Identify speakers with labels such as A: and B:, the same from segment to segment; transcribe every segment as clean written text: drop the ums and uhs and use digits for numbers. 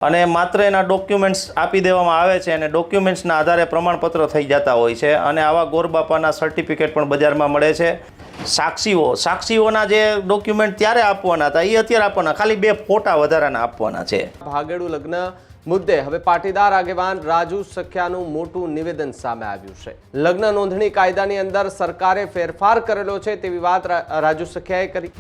A: અને માત્ર એના ડોક્યુમેન્ટ્સ આપી દેવામાં આવે છે અને ડોક્યુમેન્ટ્સના આધારે પ્રમાણપત્ર થઈ જતા હોય છે અને આવા ગોરબાપાના સર્ટિફિકેટ પણ બજારમાં મળે છે। સાક્ષીઓના જે ડોક્યુમેન્ટ ત્યારે આપવાના હતા એ અત્યારે આપવાના, ખાલી 2 ફોટા વધારાના આપવાના છે।
B: ભાગેડુ લગ્ન મુદ્દે હવે પાટીદાર આગેવાન રાજુ સખિયાનું મોટું નિવેદન સામે આવ્યું છે। લગ્ન નોંધણી કાયદાની અંદર સરકારે ફેરફાર કરેલો છે તેવી વાત રાજુ સખિયાએ કરી।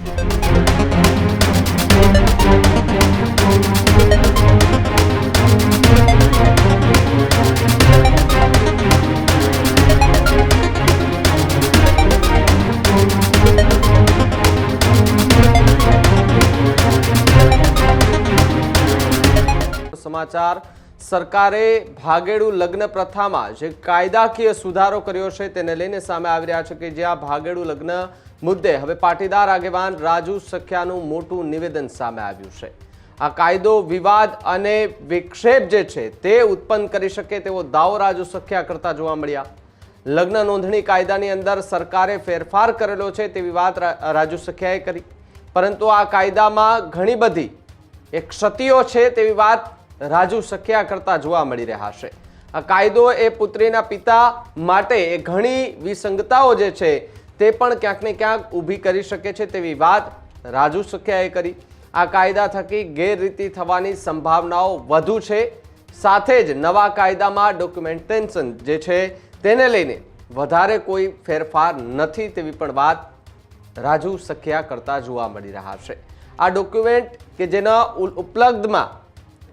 B: સમાચાર સરકારે ભાગેડુ લગ્ન પ્રથામાં જે કાયદાકીય સુધારો કર્યો છે તેને લઈને સામે આવી રહ્યા છે કે જ્યાં ભાગેડુ લગ્ન મુદ્દે હવે પાટીદાર આગેવાન રાજુ સખિયાનું મોટું નિવેદન સામે આવ્યું છે। આ કાયદો વિવાદ અને વિક્ષેપ જે છે તે ઉત્પન્ન કરી શકે તેવો દાવો રાજુ સખિયા કરતા જોવા મળ્યા। લગ્ન નોંધણી કાયદાની અંદર સરકારે ફેરફાર કરેલો છે તેવી વાત રાજુ સખિયાએ કરી, પરંતુ આ કાયદામાં ઘણી બધી ક્ષતિઓ છે તેવી વાત રાજુ સખિયા કરતા જોવા મળી રહ્યા છે। આ કાયદો એ પુત્રીના પિતા માટે ઘણી વિસંગતાઓ જે છે તે પણ ક્યાંક ને ક્યાંક ઊભી કરી શકે છે તેવી વાત રાજુ સખિયાએ કરી। આ કાયદા થકી ગેરરીતિ થવાની સંભાવનાઓ વધુ છે, સાથે જ નવા કાયદામાં ડોક્યુમેન્ટેશન જે છે તેને લઈને વધારે કોઈ ફેરફાર નથી તેવી પણ વાત રાજુ સખિયા કરતા જોવા મળી રહ્યા છે। આ ડોક્યુમેન્ટ કે જેના ઉપલબ્ધમાં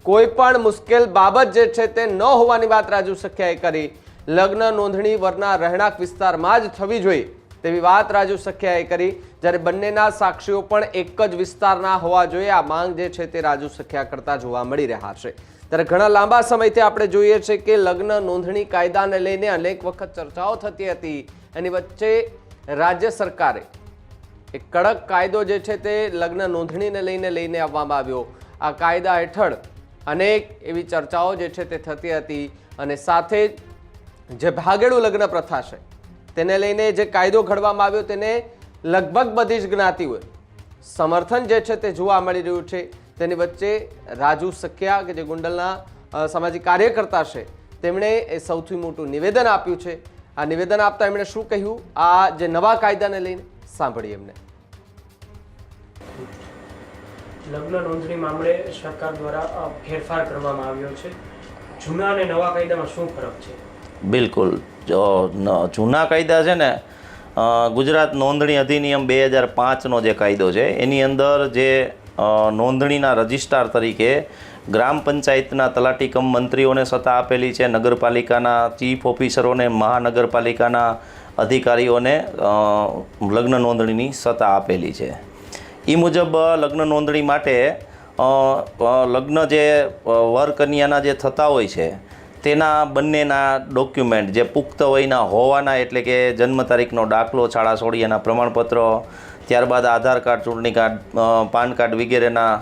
B: કોઈ પણ મુશ્કેલ બાબત જે છે તે ન હોવાની વાત રાજુ સખિયાએ કરી। લગ્ન નોંધણી વરના રહેણાંક વિસ્તારમાં જ થવી જોઈએ તેવી વાત રાજુ સખિયાએ કરી, જ્યારે બંનેના સાક્ષીઓ પણ એક જ વિસ્તારના હોવા જોઈએ આ માંગ જે છે તે રાજુ સખિયા કરતા જોવા મળી રહ્યા છે। ત્યારે ઘણા લાંબા સમયથી આપણે જોઈએ છે કે લગ્ન નોંધણી કાયદાને લઈને અનેક વખત ચર્ચાઓ થતી હતી, એની વચ્ચે રાજ્ય સરકારે એક કડક કાયદો જે છે તે લગ્ન નોંધણીને લઈને આવવામાં આવ્યો। આ કાયદા હેઠળ અનેક એવી ચર્ચાઓ જે છે તે થતી હતી અને સાથે જે ભાગેડુ લગ્ન પ્રથા છે તેને લઈને જે કાયદો ઘડવામાં આવ્યો તેને લગભગ બધી જ જ્ઞાતિઓએ સમર્થન જે છે તે જોવા મળી રહ્યું છે। તેની વચ્ચે રાજુ સખિયા કે જે ગુંડલના સામાજિક કાર્યકર્તા છે તેમણે એ સૌથી મોટું નિવેદન આપ્યું છે। આ નિવેદન આપતા એમણે શું કહ્યું આ જે નવા કાયદાને લઈને સાંભળીએ એમને।
C: લગ્ન નોંધણી મામલે સરકાર દ્વારા ફેરફાર કરવામાં આવ્યો છે। જૂના અને નવા કાયદામાં શું ફરક છે?
A: બિલકુલ, જૂના કાયદા છે ને ગુજરાત નોંધણી અધિનિયમ 2005નો જે કાયદો છે એની અંદર જે નોંધણીના રજિસ્ટ્રાર તરીકે ગ્રામ પંચાયતના તલાટી કમ મંત્રીઓને સત્તા આપેલી છે, નગરપાલિકાના ચીફ ઓફિસરોને, મહાનગરપાલિકાના અધિકારીઓને લગ્ન નોંધણીની સત્તા આપેલી છે। એ મુજબ લગ્ન નોંધણી માટે લગ્ન જે વર કન્યાના જે થતા હોય છે તેના બંનેના ડોક્યુમેન્ટ જે પુખ્ત વયના હોવાના, એટલે કે જન્મ તારીખનો દાખલો, શાળા સોળિયાના પ્રમાણપત્રો, ત્યારબાદ આધાર કાર્ડ, ચૂંટણી કાર્ડ, પાન કાર્ડ વગેરેના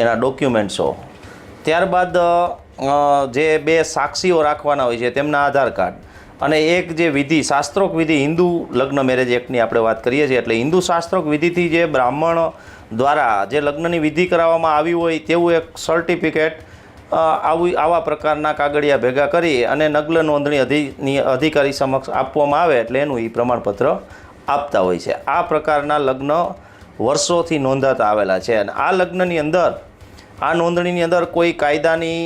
A: એના ડોક્યુમેન્ટ્સો, ત્યારબાદ જે 2 સાક્ષીઓ રાખવાના હોય છે તેમના આધાર કાર્ડ અને એક જે વિધિ, શાસ્ત્રોક્ત વિધિ, હિન્દુ લગ્ન મેરેજ એક્ટની આપણે વાત કરીએ છીએ એટલે હિન્દુ શાસ્ત્રોક્ત વિધિથી જે બ્રાહ્મણ દ્વારા જે લગ્નની વિધિ કરાવવામાં આવી હોય તેવું એક સર્ટિફિકેટ આવા પ્રકારના કાગળિયા ભેગા કરી અને લગ્ન નોંધણી અધિકારી સમક્ષ આપવામાં આવે એટલે એનું એ પ્રમાણપત્ર આપતા હોય છે। આ પ્રકારના લગ્ન વર્ષોથી નોંધાતા આવેલા છે અને આ લગ્નની અંદર, આ નોંધણીની અંદર કોઈ કાયદાની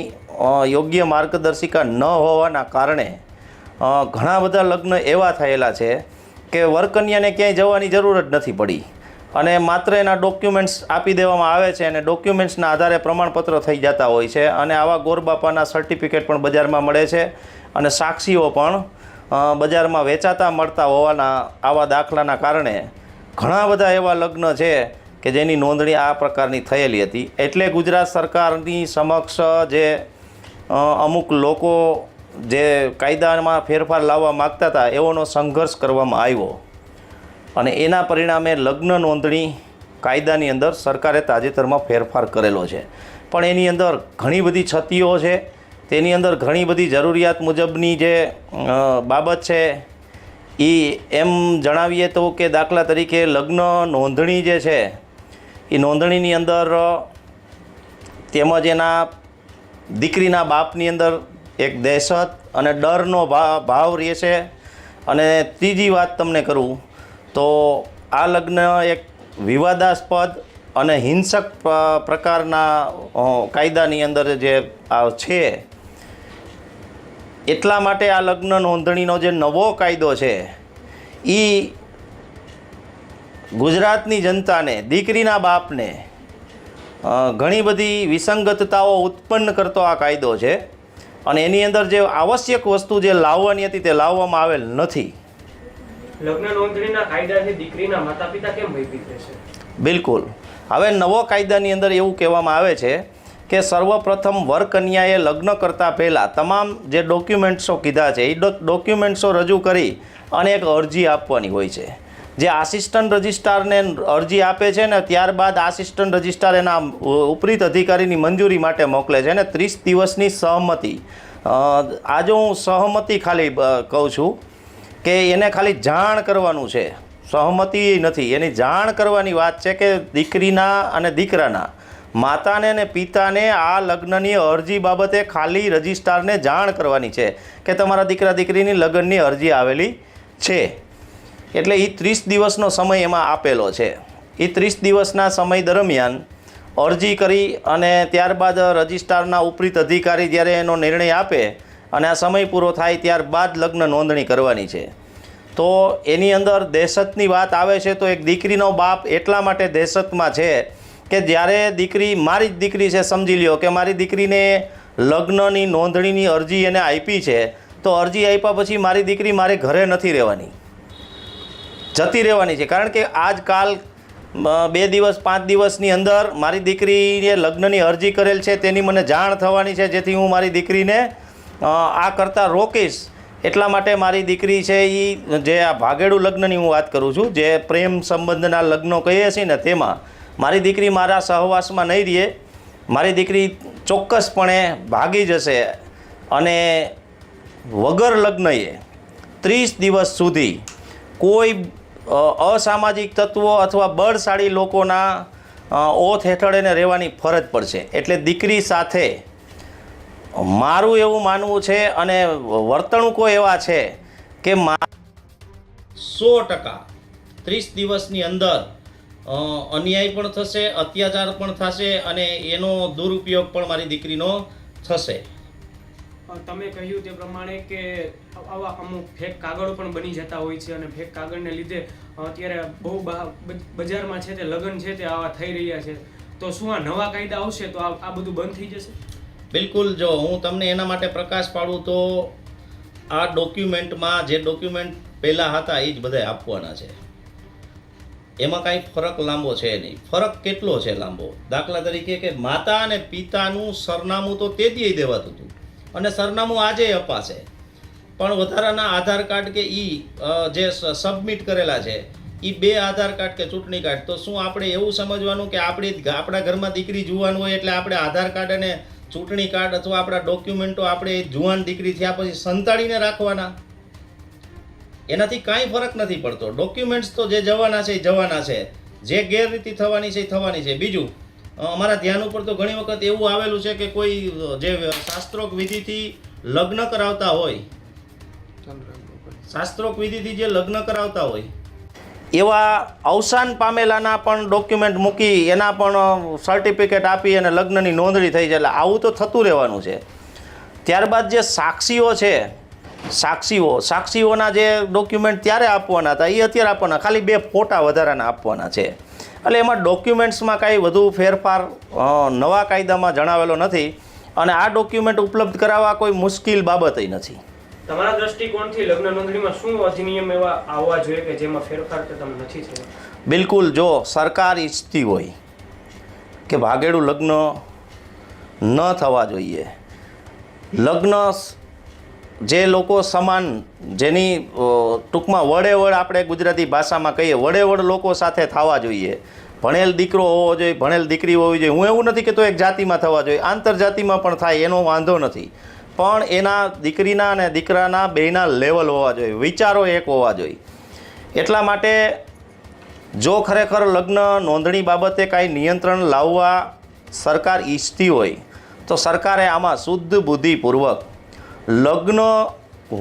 A: યોગ્ય માર્ગદર્શિકા ન હોવાના કારણે ઘણા બધા લગ્ન એવા થયેલા છે કે વરકન્યાને ક્યાંય જવાની જરૂર જ નથી પડી અને માત્ર એના ડોક્યુમેન્ટ્સ આપી દેવામાં આવે છે અને ડોક્યુમેન્ટ્સના આધારે પ્રમાણપત્ર થઈ જતા હોય છે અને આવા ગોરબાપાના સર્ટિફિકેટ પણ બજારમાં મળે છે અને સાક્ષીઓ પણ બજારમાં વેચાતા મળતા હોવાના આવા દાખલાના કારણે ઘણા બધા એવા લગ્ન છે કે જેની નોંધણી આ પ્રકારની થયેલી હતી। એટલે ગુજરાત સરકારની સમક્ષ જે અમુક લોકો જે કાયદામાં ફેરફાર લાવવા માગતા હતા એવોનો સંઘર્ષ કરવામાં આવ્યો અને એના પરિણામે લગ્ન નોંધણી કાયદાની અંદર સરકારે તાજેતરમાં ફેરફાર કરેલો છે, પણ એની અંદર ઘણી બધી ક્ષતિઓ છે। તેની અંદર ઘણી બધી જરૂરિયાત મુજબની જે બાબત છે એ એમ જણાવીએ તો કે દાખલા તરીકે લગ્ન નોંધણી જે છે એ નોંધણીની અંદર તેમજ એના દીકરીના બાપની અંદર એક દહેશત અને ડરનો ભાવ રહે છે. અને ત્રીજી વાત તમને કરું તો આ લગ્ન એક વિવાદાસ્પદ અને હિંસક પ્રકારના કાયદાની અંદર જે છે, એટલા માટે આ લગ્ન નોંધણીનો જે નવો કાયદો છે એ ગુજરાતની જનતાને, દીકરીના બાપને ઘણી બધી વિસંગતતાઓ ઉત્પન્ન કરતો આ કાયદો છે. અને એની અંદર જે આવશ્યક વસ્તુ જે લાવવાની હતી તે લાવવામાં આવેલ નથી.
C: લગ્ન નોંધણીના કાયદાથી દીકરીના માતા પિતા કેમ ભયભીત રહેશે?
A: બિલકુલ. હવે નવો કાયદાની અંદર એવું કહેવામાં આવે છે કે સર્વપ્રથમ વર કન્યાએ લગ્ન કરતાં પહેલાં તમામ જે ડોક્યુમેન્ટ્સો કીધા છે એ ડોક્યુમેન્ટ્સો રજૂ કરી અને એક અરજી આપવાની હોય છે. જે આસિસ્ટન્ટ રજિસ્ટ્રારને અરજી આપે છે ને ત્યારબાદ આસિસ્ટન્ટ રજિસ્ટ્રાર એના ઉપરીત અધિકારીની મંજૂરી માટે મોકલે છે અને 30 દિવસની સહમતિ. આજે હું સહમતિ ખાલી કહું છું કે એને ખાલી જાણ કરવાનું છે, સહમતિ નથી, એની જાણ કરવાની વાત છે કે દીકરીના અને દીકરાના માતાને અને પિતાને આ લગ્નની અરજી બાબતે ખાલી રજિસ્ટ્રારને જાણ કરવાની છે કે તમારા દીકરા દીકરીની લગ્નની અરજી આવેલી છે. એટલે એ 30 દિવસનો સમય એમાં આપેલો છે. એ 30 દિવસના સમય દરમિયાન અરજી કરી અને ત્યારબાદ રજિસ્ટ્રારના ઉપરીત અધિકારી જ્યારે એનો નિર્ણય આપે અને આ સમય પૂરો થાય ત્યારબાદ લગ્ન નોંધણી કરવાની છે. તો એની અંદર દહેશતની વાત આવે છે તો એક દીકરીનો બાપ એટલા માટે દહેશતમાં છે કે જ્યારે દીકરી, મારી જ દીકરી છે, સમજી લ્યો કે મારી દીકરીને લગ્નની નોંધણીની અરજી એને આપી છે, તો અરજી આપ્યા પછી મારી દીકરી મારે ઘરે નથી રહેવાની, જતી રહેવાની છે. કારણ કે આજકાલ 2 દિવસ 5 દિવસની અંદર મારી દીકરીએ લગ્નની અરજી કરેલ છે તેની મને જાણ થવાની છે, જેથી હું મારી દીકરીને આ કરતાં રોકીશ. એટલા માટે મારી દીકરી છે એ જે આ ભાગેડું લગ્નની હું વાત કરું છું, જે પ્રેમ સંબંધના લગ્નો કહીએ છીએ ને, તેમાં મારી દીકરી મારા સહવાસમાં નહીં રહે. મારી દીકરી ચોક્કસપણે ભાગી જશે અને વગર લગ્નએ 30 દિવસ સુધી કોઈ અસામાજિક તત્વો અથવા બળશાળી લોકોના ઓથ હેઠળ એને રહેવાની ફરજ પડશે. એટલે દીકરી સાથે મારું એવું માનવું છે અને વર્તણૂકો એવા છે કે 100% 30 દિવસની અંદર અન્યાય પણ થશે, અત્યાચાર પણ થશે અને એનો દુરુપયોગ પણ મારી દીકરીનો થશે.
C: તમે કહ્યું તે પ્રમાણે કે આવા અમુક ફેક કાગળો પણ બની જતા હોય છે અને ફેક કાગળને લીધે અત્યારે બહુ બજારમાં છે તે લગ્ન છે તે આવા થઈ રહ્યા છે. તો શું આ નવા કાયદા આવશે તો આ બધું બંધ થઈ જશે?
A: બિલકુલ. જો હું તમને એના માટે પ્રકાશ પાડું તો આ ડોક્યુમેન્ટમાં જે ડોક્યુમેન્ટ પહેલાં હતા એ જ બધાય આપવાના છે. એમાં કાંઈ ફરક લાંબો છે નહીં. ફરક કેટલો છે લાંબો? દાખલા તરીકે કે માતા અને પિતાનું સરનામું તો તે દી દેવાતું હતું અને સરનામું આજે અપાશે, પણ વધારાના આધાર કાર્ડ કે જે સબમિટ કરેલા છે એ 2 આધાર કાર્ડ કે ચૂંટણી કાર્ડ. તો શું આપણે એવું સમજવાનું કે આપણા ઘરમાં દીકરી જુવાન હોય એટલે આપણે આધાર કાર્ડ અને ચૂંટણી કાર્ડ અથવા આપણા ડોક્યુમેન્ટો આપણે જુવાન દીકરી થયા પછી સંતાડીને રાખવાના? એનાથી કાંઈ ફરક નથી પડતો. ડોક્યુમેન્ટ્સ તો જે જવાના છે એ જવાના છે, જે ગેરરીતિ થવાની છે એ થવાની છે. બીજું, અમારા ધ્યાન ઉપર તો ઘણી વખત એવું આવેલું છે કે કોઈ જે શાસ્ત્રોક વિધિથી લગ્ન કરાવતા હોય, શાસ્ત્રોક વિધિથી જે લગ્ન કરાવતા હોય એવા અવસાન પામેલાના પણ ડોક્યુમેન્ટ મૂકી એના પણ સર્ટિફિકેટ આપી અને લગ્નની નોંધણી થઈ જાય. એટલે આવું તો થતું રહેવાનું છે. ત્યારબાદ જે સાક્ષીઓ છે, સાક્ષીઓના જે ડોક્યુમેન્ટ ત્યારે આપવાના હતા એ અત્યારે આપવાના, ખાલી 2 ફોટા વધારાના આપવાના છે. એટલે એમાં ડોક્યુમેન્ટ્સમાં કાંઈ વધુ ફેરફાર નવા કાયદામાં જણાવેલો નથી અને આ ડોક્યુમેન્ટ ઉપલબ્ધ કરાવવા કોઈ મુશ્કેલ બાબત નથી.
C: તમારા દ્રષ્ટિકોણથી લગ્ન નોંધણીમાં શું અધિનિયમ એવા આવવા જોઈએ કે જેમાં ફેરફાર કે તમે નથી થયો?
A: બિલકુલ. જો સરકાર ઈચ્છતી હોય કે ભાગેડું લગ્ન ન થવા જોઈએ, લગ્ન જે લોકો સમાન, જેની ટૂંકમાં વડેવડ આપણે ગુજરાતી ભાષામાં કહીએ, વડેવડ લોકો સાથે થવા જોઈએ. ભણેલ દીકરો હોવો જોઈએ, ભણેલ દીકરી હોવી જોઈએ. હું એવું નથી કહેતો એક જાતિમાં થવા જોઈએ, આંતરજાતિમાં પણ થાય એનો વાંધો નથી, પણ એના દીકરીના અને દીકરાના બેયના લેવલ હોવા જોઈએ, વિચારો એક હોવા જોઈએ. એટલા માટે જો ખરેખર લગ્ન નોંધણી બાબતે કાંઈ નિયંત્રણ લાવવા સરકાર ઈચ્છતી હોય તો સરકારે આમાં શુદ્ધ બુદ્ધિપૂર્વક લગ્ન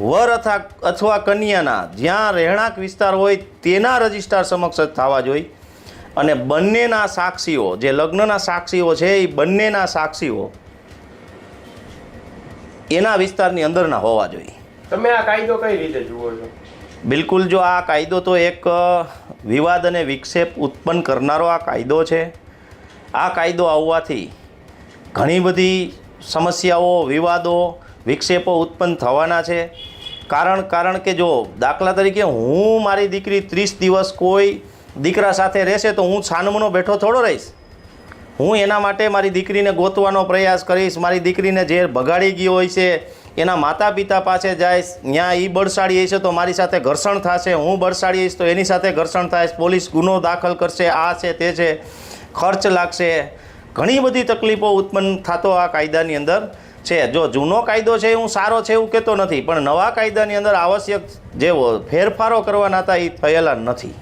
A: વર અથવા કન્યાના જ્યાં રહેણાંક વિસ્તાર હોય તેના રજિસ્ટ્રાર સમક્ષ જ થવા જોઈએ અને બંનેના સાક્ષીઓ જે લગ્નના સાક્ષીઓ છે એ બંનેના સાક્ષીઓ એના વિસ્તારની અંદરના હોવા જોઈએ.
B: તમે આ કાયદો કઈ રીતે જુઓ છો?
A: બિલકુલ, જો આ કાયદો તો એક વિવાદ અને વિક્ષેપ ઉત્પન્ન કરનારો આ કાયદો છે. આ કાયદો આવવાથી ઘણી બધી સમસ્યાઓ, વિવાદો, વિક્ષેપો ઉત્પન્ન થવાના છે. કારણ કે જો દાખલા તરીકે હું મારી દીકરી 30 દિવસ કોઈ દીકરા સાથે રહેશે તો હું છાનમનો બેઠો થોડો રહીશ. હું એના માટે મારી દીકરીને ગોતવાનો પ્રયાસ કરીશ. મારી દીકરીને જે ભગાડી ગયો હોય છે એના માતા પિતા પાસે જઈશ. ત્યાં એ બળશાળી હશે તો મારી સાથે ઘર્ષણ થશે, હું બળશાળી હઈશ તો એની સાથે ઘર્ષણ થાય, પોલીસ ગુનો દાખલ કરશે, આ છે તે છે, ખર્ચ લાગશે, ઘણી બધી તકલીફો ઉત્પન્ન થતો આ કાયદાની અંદર છે. જો જૂનો કાયદો છે હું સારો છે એવું કહેતો નથી, પણ નવા કાયદાની અંદર આવશ્યક જે ફેરફારો કરવાના હતા એ થયેલા નથી.